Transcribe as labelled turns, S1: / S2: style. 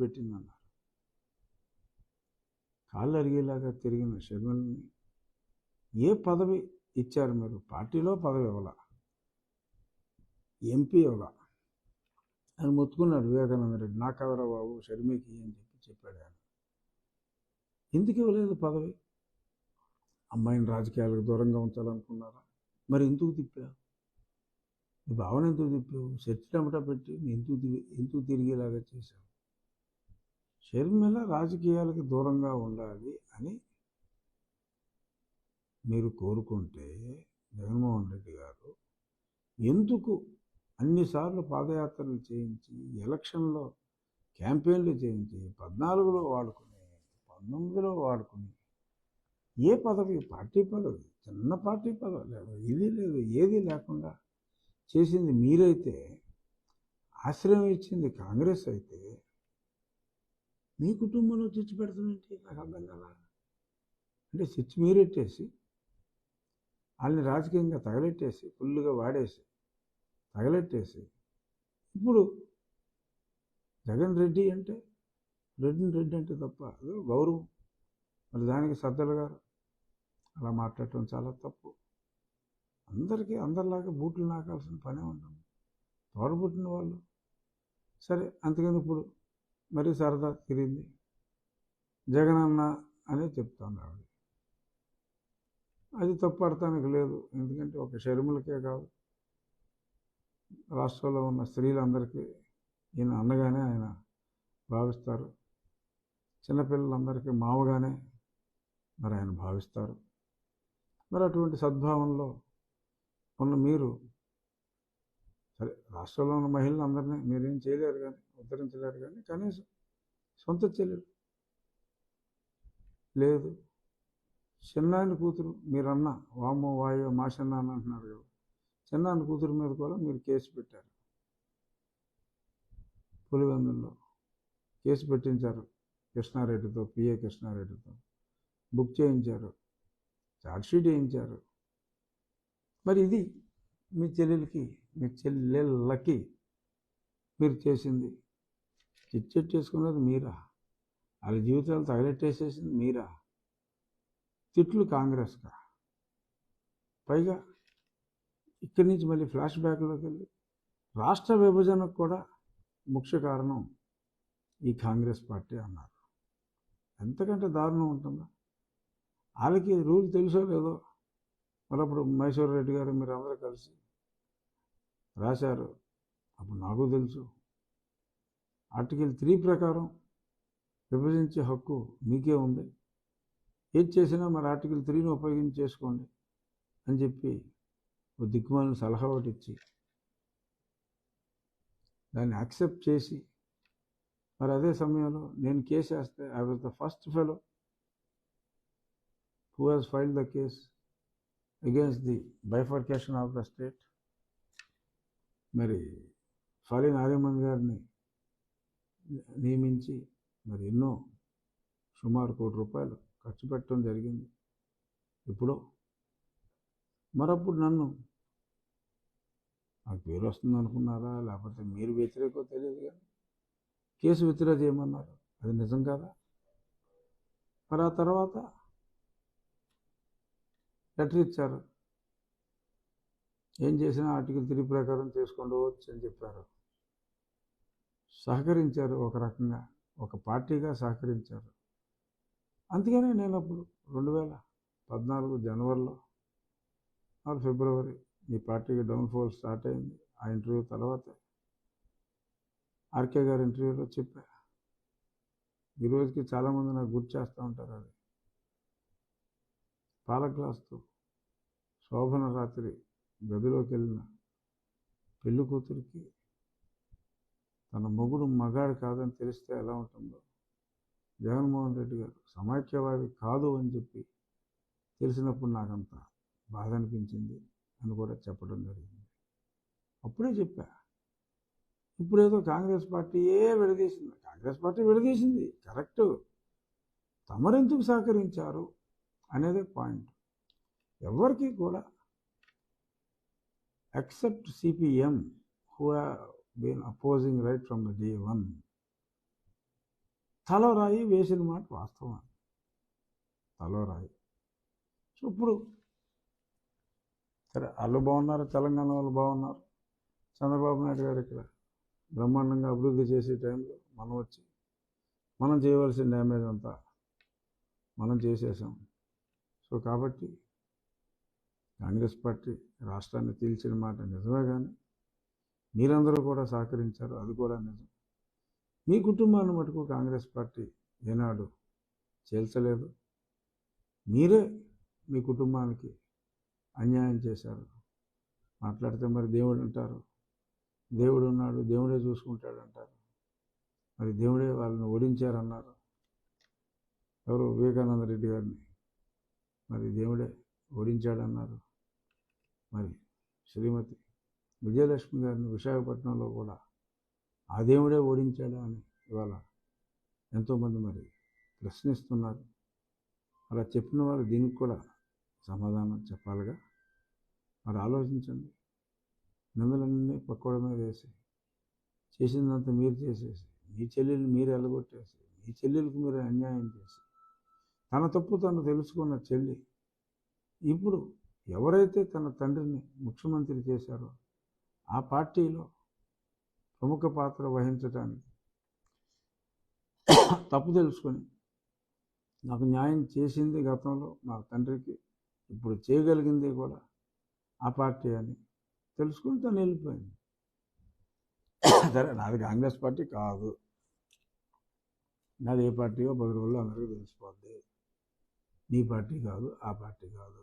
S1: పెట్టిందన్నారు. కాళ్ళు అరిగేలాగా తిరిగిన షర్మిలని ఏ పదవి ఇచ్చారు మీరు? పార్టీలో పదవి ఇవ్వాల, ఎంపీ ఇవ్వాల అని మొత్తుకున్నాడు వివేకానంద రెడ్డి. నాకెవరా బాబు షర్మికి అని చెప్పాడు ఆయన. ఎందుకు ఇవ్వలేదు పదవి? అమ్మాయిని రాజకీయాలకు దూరంగా ఉంచాలనుకున్నారా? మరి ఎందుకు తిప్పావు? నీ భావన ఎందుకు తిప్పావు? చర్చలమ్మట పెట్టి ఎందుకు తిరిగేలాగా చేశావు? షర్మిల రాజకీయాలకు దూరంగా ఉండాలి అని మీరు కోరుకుంటే జగన్మోహన్ రెడ్డి గారు ఎందుకు అన్నిసార్లు పాదయాత్రలు చేయించి, ఎలక్షన్లో క్యాంపెయిన్లు చేయించి, 14లో వాడుకుని, 19లో వాడుకుని, ఏ పదవి, పార్టీ పదవి, చిన్న పార్టీ పదవి లేదు, ఇది లేదు, ఏది లేకుండా చేసింది మీరైతే, ఆశ్రయం ఇచ్చింది కాంగ్రెస్ అయితే, మీ కుటుంబంలో చిచ్చు పెడతామేంటి? నాకు అర్థం కదా. అంటే చిచ్చు మీరెట్టేసి, వాళ్ళని రాజకీయంగా తగలెట్టేసి, ఫుల్గా వాడేసి తగలెట్టేసి, ఇప్పుడు జగన్ రెడ్డి అంటే రెడ్డి అంటే తప్ప అదో గౌరవం. మరి దానికి సజ్జల గారు అలా మాట్లాడటం చాలా తప్పు. అందరికీ అందరిలాగా బూట్లు నాకాల్సిన పనే ఉంటుంది. తోడబుట్టిన వాళ్ళు సరే, అంతకని ఇప్పుడు మరీ సరదా తిరిగింది, జగన్ అన్న అనే చెప్తాను ఆవిడ. అది తప్పు పడటానికి లేదు. ఎందుకంటే ఒక షర్మిలకే కాదు, రాష్ట్రంలో ఉన్న స్త్రీలందరికీ ఈయన అన్నగానే ఆయన భావిస్తారు. చిన్నపిల్లలందరికీ మామగానే మరి ఆయన భావిస్తారు. మరి అటువంటి సద్భావంలో ఉన్న మీరు, సరే రాష్ట్రంలో ఉన్న మహిళలందరినీ మీరేం చేయలేరు కానీ, ఉద్ధరించలేరు కానీ, కనీసం సొంత చెల్లెలు లేదు, చిన్నాయన కూతురు మీరన్న వామో వాయో మా చిన్నాన్న అంటున్నారు కదా, చిన్నాయన కూతురు మీద కూడా మీరు కేసు పెట్టారు. పులివెందుల్లో కేసు పెట్టించారు కృష్ణారెడ్డితో, పిఏ కృష్ణారెడ్డితో బుక్ చేయించారు, ఛార్జ్షీట్ వేయించారు. మరి ఇది మీ చెల్లెలకి, మీ చెల్లెళ్ళకి మీరు చేసింది. చిచ్చెట్టేసుకున్నది మీరా? వాళ్ళ జీవితాలు తగలెట్టేసేసింది మీరా? తిట్లు కాంగ్రెస్గా. పైగా ఇక్కడి నుంచి మళ్ళీ ఫ్లాష్ బ్యాక్లోకి వెళ్ళి రాష్ట్ర విభజనకు కూడా ముఖ్య కారణం ఈ కాంగ్రెస్ పార్టీ అన్నారు. ఎంతకంటే దారుణం ఉంటుందా? వాళ్ళకి రూల్ తెలుసో లేదో, మరి అప్పుడు మహేశ్వర రెడ్డి గారు మీరు అందరూ కలిసి రాశారు. అప్పుడు నాకు తెలుసు, ఆర్టికల్ 3 ప్రకారం విభజించే హక్కు మీకే ఉంది, ఏది చేసినా మరి ఆర్టికల్ 3ని ఉపయోగించి చేసుకోండి అని చెప్పి ఒక దిక్కుమాలిన సలహా ఒకటి ఇచ్చి దాన్ని యాక్సెప్ట్ చేసి, మరి అదే సమయంలో నేను కేసు వేస్తే I was the first fellow who has filed the case against the bifurcation of the state. మరి ఫాలి నారిమన్ గారిని నియమించి మరి ఎన్నో సుమారు ₹1 కోటి ఖర్చు పెట్టడం జరిగింది. ఇప్పుడు మరప్పుడు నన్ను, నాకు పేరు వస్తుంది అనుకున్నారా లేకపోతే మీరు వ్యతిరేకో తెలియదు కానీ, కేసు విత్డ్రా చేయమన్నారు. అది నిజం కాదా? మరి ఆ తర్వాత లెటర్ ఇచ్చారు, ఏం చేసినా ఆర్టికల్ 3 ప్రకారం చేసుకోండి వచ్చు అని చెప్పారు. సహకరించారు, ఒక రకంగా ఒక పార్టీగా సహకరించారు. అందుకనే నేను అప్పుడు 2014 జనవరిలో, ఫిబ్రవరి మీ పార్టీకి డౌన్ఫాల్ స్టార్ట్ అయింది. ఆ ఇంటర్వ్యూ తర్వాత ఆర్కే గారి ఇంటర్వ్యూలో చెప్పా. ఈరోజుకి చాలామంది నాకు గుర్తు చేస్తూ ఉంటారు. అది పాల గ్లాస్తో శోభన రాత్రి గదిలోకి వెళ్ళిన పెళ్లి కూతురికి తన మొగుడు మగాడు కాదని తెలిస్తే ఎలా ఉంటుందో, జగన్మోహన్ రెడ్డి గారు సమైక్యవాది కాదు అని చెప్పి తెలిసినప్పుడు నాకంత బాధ అనిపించింది అని కూడా చెప్పడం జరిగింది. అప్పుడే చెప్పా. ఇప్పుడేదో కాంగ్రెస్ పార్టీయే విడదీసింది. కాంగ్రెస్ పార్టీ విడదీసింది కరెక్టు, తమరెందుకు సహకరించారు అనేదే పాయింట్. ఎవరికి కూడా except CPM, who have been opposing right from the day one, తలో రాయి వేసిన మాట వాస్తవం, తలో రాయి. సో ఇప్పుడు సరే వాళ్ళు బాగున్నారు, తెలంగాణ వాళ్ళు బాగున్నారు, చంద్రబాబు నాయుడు గారు ఇక్కడ బ్రహ్మాండంగా అభివృద్ధి చేసే టైంలో మనం వచ్చి మనం చేయవలసిన డ్యామేజ్ అంతా మనం చేసేసాం. సో కాబట్టి కాంగ్రెస్ పార్టీ రాష్ట్రాన్ని తీల్చిన మాట నిజమే, కానీ మీరందరూ కూడా సహకరించారు, అది కూడా నిజం. మీ కుటుంబాన్ని మటుకు కాంగ్రెస్ పార్టీ ఏనాడు చేల్చలేదు. మీరే మీ కుటుంబానికి అన్యాయం చేశారు. మాట్లాడితే మరి దేవుడు అంటారు, దేవుడు ఉన్నాడు, దేవుడే చూసుకుంటాడు అంటారు. మరి దేవుడే వాళ్ళని ఓడించారన్నారు ఎవరు? వివేకానంద రెడ్డి గారిని మరి దేవుడే ఓడించాడన్నారు. మరి శ్రీమతి విజయలక్ష్మి గారిని విశాఖపట్నంలో కూడా ఆ దేవుడే ఓడించాడా అని ఇవాళ ఎంతోమంది మరి ప్రశ్నిస్తున్నారు. అలా చెప్పిన వారు దీనికి కూడా సమాధానం చెప్పాలిగా. మరి ఆలోచించండి. నిందలన్నీ పక్కోడ మీద వేసి చేసిందంతా మీరు చేసేసి, మీ చెల్లెల్ని మీరు ఎల్లగొట్టేసి, మీ చెల్లెలకు మీరు అన్యాయం చేసి, తన తప్పు తను తెలుసుకున్న చెల్లి ఇప్పుడు ఎవరైతే తన తండ్రిని ముఖ్యమంత్రి చేశారో ఆ పార్టీలో ప్రముఖ పాత్ర వహించడానికి తప్పు తెలుసుకొని నాకు న్యాయం చేసింది గతంలో మా తండ్రికి, ఇప్పుడు చేయగలిగింది కూడా ఆ పార్టీ అని తెలుసుకుని తను వెళ్ళిపోయింది. సరే నాది కాంగ్రెస్ పార్టీ కాదు, నాది ఏ పార్టీయో 10 రోజుల్లో అందరికీ తెలిసిపోద్ది. నీ పార్టీ కాదు, ఆ పార్టీ కాదు.